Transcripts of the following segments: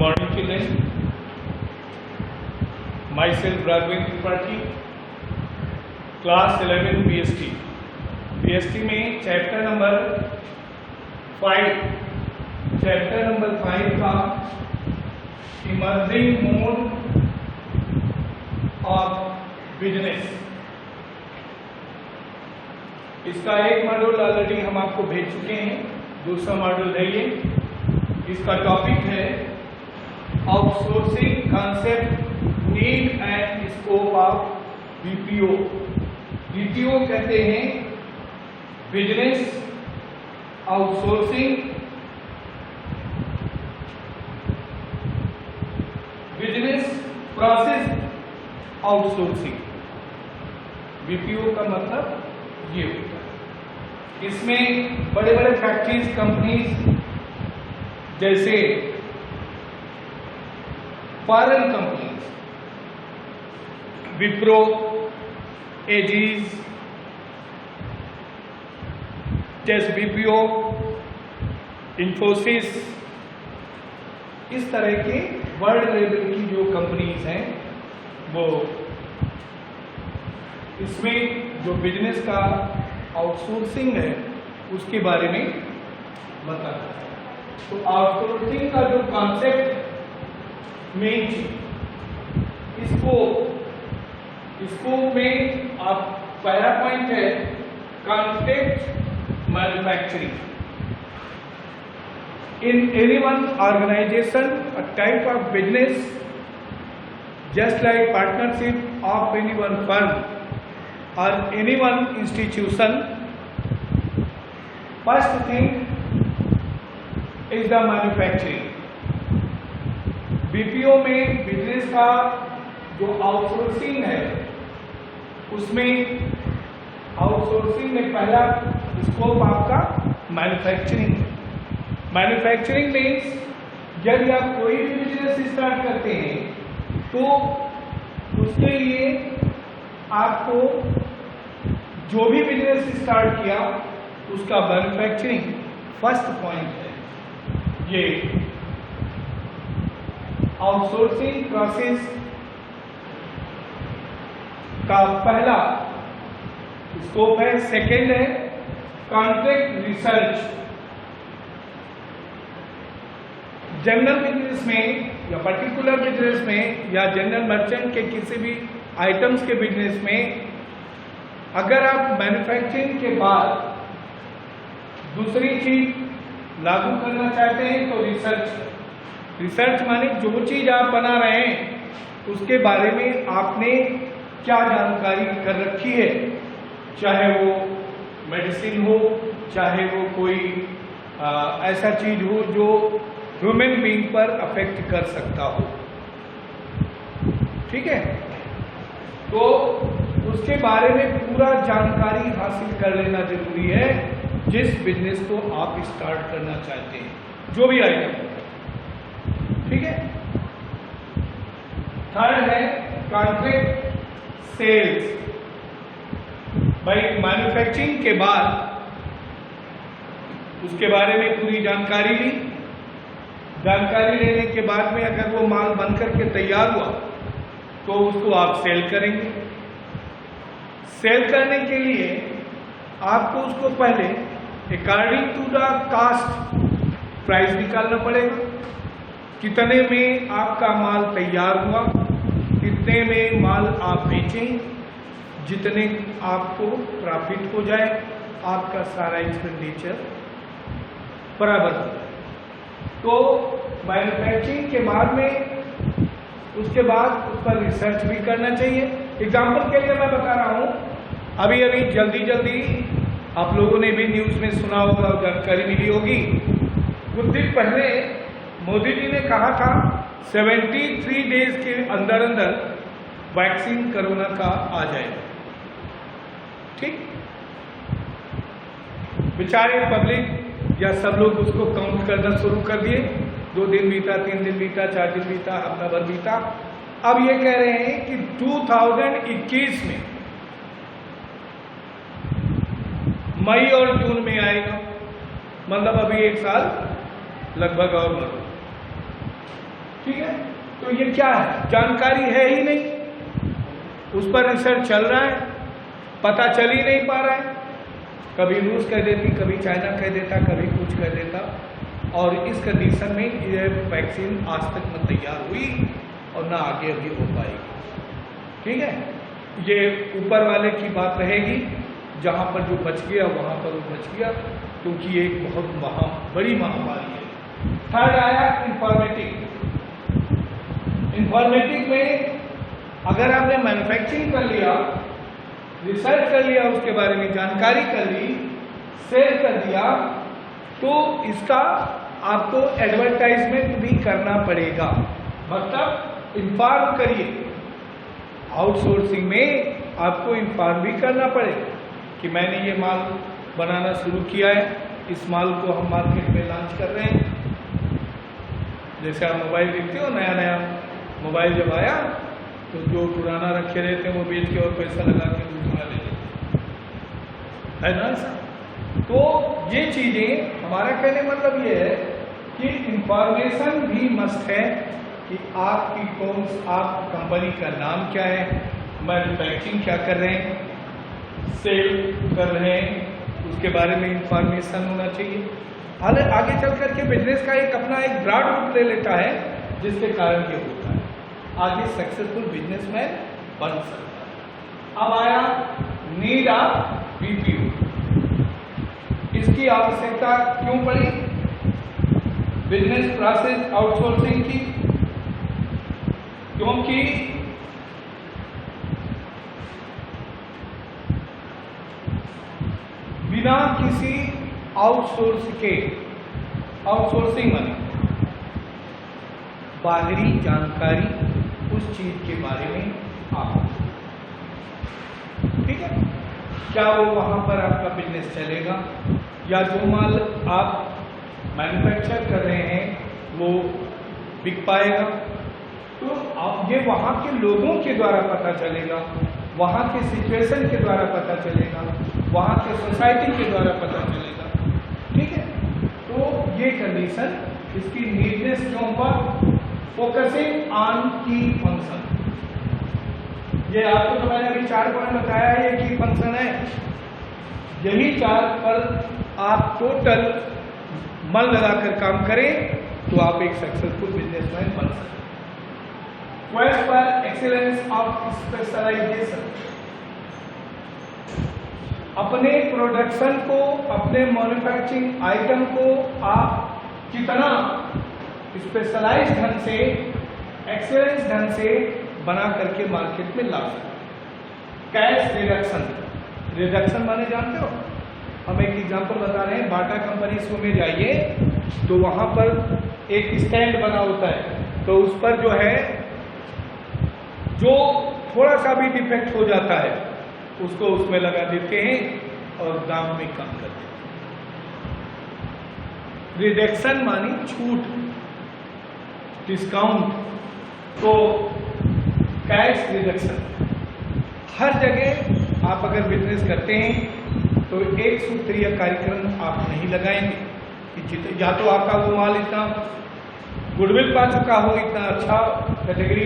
morning, children. Myself, Raghavendra Tripathi, class 11 BST. BST में chapter number 5 का emerging mode of business, इसका एक module already हम आपको भेज चुके हैं, दूसरा मॉड्यूल है ये। इसका टॉपिक है outsourcing concept, need and scope of BPO. BPO कहते हैं business outsourcing, business process outsourcing. BPO का मतलब ये होता है। इसमें बड़े बड़े फैक्ट्रीज, कंपनीज जैसे फॉरेन कंपनीज, विप्रो, एजीज, जैसे बीपीओ, इन्फोसिस, इस तरह के वर्ल्ड लेवल की जो कंपनीज हैं वो इसमें जो बिजनेस का आउटसोर्सिंग है उसके बारे में बताता है। तो आउटसोर्सिंग का जो कॉन्सेप्ट मेन चीज, इसको में आप पहला पॉइंट है contract manufacturing. In any one organization, a type of business, just like partnership of any one firm or any one institution, first thing is the manufacturing. BPO में business का जो outsourcing है उसमें आउटसोर्सिंग में पहला scope आपका manufacturing है। Manufacturing means यदि आप कोई भी बिजनेस स्टार्ट करते हैं तो उसके लिए आपको जो भी बिजनेस स्टार्ट किया उसका मैन्युफैक्चरिंग फर्स्ट पॉइंट है। ये आउटसोर्सिंग प्रोसेस का पहला स्कोप है। सेकेंड है कॉन्ट्रैक्ट रिसर्च। जनरल बिजनेस में या पर्टिकुलर बिजनेस में या जनरल मर्चेंट के किसी भी आइटम्स के बिजनेस में अगर आप मैन्युफैक्चरिंग के बाद दूसरी चीज लागू करना चाहते हैं तो रिसर्च माने जो चीज आप बना रहे हैं उसके बारे में आपने क्या जानकारी कर रखी है, चाहे वो मेडिसिन हो, चाहे वो कोई ऐसा चीज हो जो ह्यूमन बीइंग पर अफेक्ट कर सकता हो, ठीक है। तो उसके बारे में पूरा जानकारी हासिल कर लेना जरूरी है जिस बिजनेस को आप स्टार्ट करना चाहते हैं, जो भी आइटम, ठीक है। थर्ड है कॉन्ट्रैक्ट सेल्स। भाई मैन्युफैक्चरिंग के बाद उसके बारे में पूरी जानकारी ली, जानकारी लेने के बाद में अगर वो माल बनकर के तैयार हुआ तो उसको आप सेल करेंगे। सेल करने के लिए आपको उसको पहले according to the cost price निकालना पड़ेगा। कितने में आपका माल तैयार हुआ, कितने में माल आप बेचें, जितने आपको प्रॉफिट हो जाए, आपका सारा एक्सपेंडिचर बराबर हो जाए। तो मैन्युफैक्चरिंग के बाद में उसके बाद उस पर रिसर्च भी करना चाहिए। एग्जाम्पल के लिए मैं बता रहा हूँ, अभी जल्दी आप लोगों ने भी न्यूज़ में सुना होगा, जानकारी मिली होगी। कुछ दिन पहले मोदी जी ने कहा था 73 डेज के अंदर वैक्सीन कोरोना का आ जाएगा, ठीक। बेचारे पब्लिक या सब लोग उसको काउंट करना शुरू कर दिए। 2 दिन बीता, 3 दिन बीता, 4 दिन बीता, हफ्ता भर बीता। अब ये कह रहे हैं कि 2021 में मई और जून में आएगा, मतलब अभी 1 साल लगभग और लगभग, ठीक है, तो ये क्या है, जानकारी है ही नहीं, उस पर रिसर्च चल रहा है, पता चल ही नहीं पा रहा है, कभी रूस कह देती, कभी चाइना कह देता, कभी कुछ कह देता, और इस कंडीशन में ये वैक्सीन आज तक न तैयार हुई और ना आगे अभी हो पाएगी। ठीक है, ये ऊपर वाले की बात रहेगी, जहाँ पर जो बच गया वहाँ पर वो बच गया, क्योंकि ये एक बहुत बड़ी महामारी है। थर्ड आया इंफॉर्मेटिक। इंफॉर्मेटिक में अगर आपने मैन्युफैक्चरिंग कर लिया, रिसर्च कर लिया, उसके बारे में जानकारी कर ली, शेयर कर दिया, तो इसका आपको एडवर्टाइजमेंट भी करना पड़ेगा, मतलब इन्फॉर्म करिए। आउटसोर्सिंग में आपको इन्फॉर्म भी करना पड़ेगा कि मैंने ये माल बनाना शुरू किया है, इस माल को हम मार्केट में लॉन्च कर रहे हैं। जैसे आप मोबाइल देखते हो, नया नया मोबाइल जब आया तो जो पुराना रखे रहते हैं वो बेच के और पैसा लगा के दूसरा ले लेते हैं, है ना ऐसा। तो ये चीज़ें, हमारा कहने मतलब ये है कि इंफॉर्मेशन भी मस्ट है कि आपकी आप कंपनी का नाम क्या है, मैन्युफैक्चरिंग क्या कर रहे हैं, सेल कर रहे हैं, उसके बारे में इंफॉर्मेशन होना चाहिए। हालांकि आगे चल करके बिजनेस का एक अपना एक ब्रॉड रूप ले लेता है, जिसके कारण ये होता है, आगे सक्सेसफुल बिजनेसमैन बन सकता है। अब आया नीड ऑफ बीपीओ। इसकी आवश्यकता क्यों पड़ी बिजनेस प्रोसेस आउटसोर्सिंग की? क्योंकि बिना किसी आउटसोर्सिंग माने बाहरी जानकारी उस चीज के बारे में आपको, ठीक है, क्या वो वहां पर आपका बिजनेस चलेगा, या जो माल आप मैन्युफैक्चर कर रहे हैं वो बिक पाएगा? तो आप ये वहाँ के लोगों के द्वारा पता चलेगा, वहाँ के सिचुएशन के द्वारा पता चलेगा, वहाँ के सोसाइटी के द्वारा पता चलेगा। ठीक है, तो ये कंडीशन इसकी नीडनेस क्यों पर फोकसिंग ऑन की फंक्शन। ये आपको तो मैंने अभी 4 पॉइंट बताया है, ये की फंक्शन है। यही 4 पर आप टोटल मन लगाकर काम करें तो आप एक सक्सेसफुल बिजनेसमैन बन सकते हैं। Quest for excellence of specialization. अपने प्रोडक्शन को, अपने मैन्युफैक्चरिंग आइटम को आप कितना स्पेशलाइज ढंग से, एक्सीलेंस ढंग से बना करके मार्केट में ला सकते। कैश रिडक्शन माने जानते हो? हम एक एग्जांपल बता रहे हैं, बाटा कंपनी शो में जाइए तो वहाँ पर एक स्टैंड बना होता है, तो उस पर जो है, जो थोड़ा सा भी डिफेक्ट हो जाता है उसको उसमें लगा देते हैं और दाम में कम कर देते हैं। रिडक्शन मानी छूट, डिस्काउंट। तो कैश रिडक्शन हर जगह आप अगर बिजनेस करते हैं तो एक सूत्रीय कार्यक्रम आप नहीं लगाएंगे कि या तो आपका वो माल इतना गुडविल पा चुका हो, इतना अच्छा कैटेगरी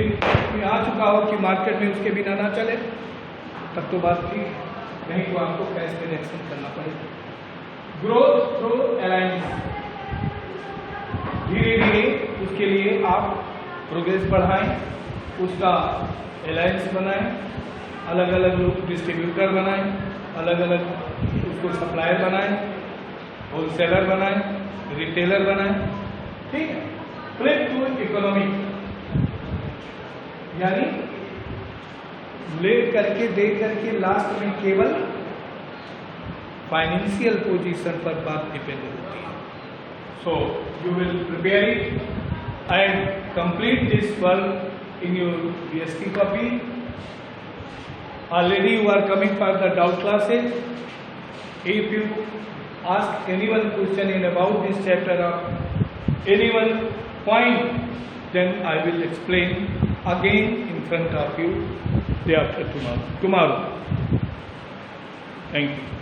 में आ चुका हो कि मार्केट में उसके बिना ना चले, तब तो बात ठीक, नहीं तो आपको कैश रिडक्शन करना पड़ेगा। ग्रोथ थ्रू अलायंस, धीरे धीरे उसके लिए आप प्रोग्रेस बढ़ाएं, उसका अलायंस बनाएं, अलग अलग लोग डिस्ट्रीब्यूटर बनाएं, अलग अलग उसको सप्लायर बनाएं, होलसेलर बनाएं, रिटेलर बनाएं। ठीक है, फ्लिप टू इकोनॉमिक, यानी ले करके दे करके लास्ट में केवल फाइनेंशियल पोजीशन पर बात डिपेंड होती है। So you will prepare it and complete this work in your BSc copy. Already you are coming for the doubt classes. If you ask anyone question in about this chapter of any one point, then I will explain again in front of you day after tomorrow. Thank you.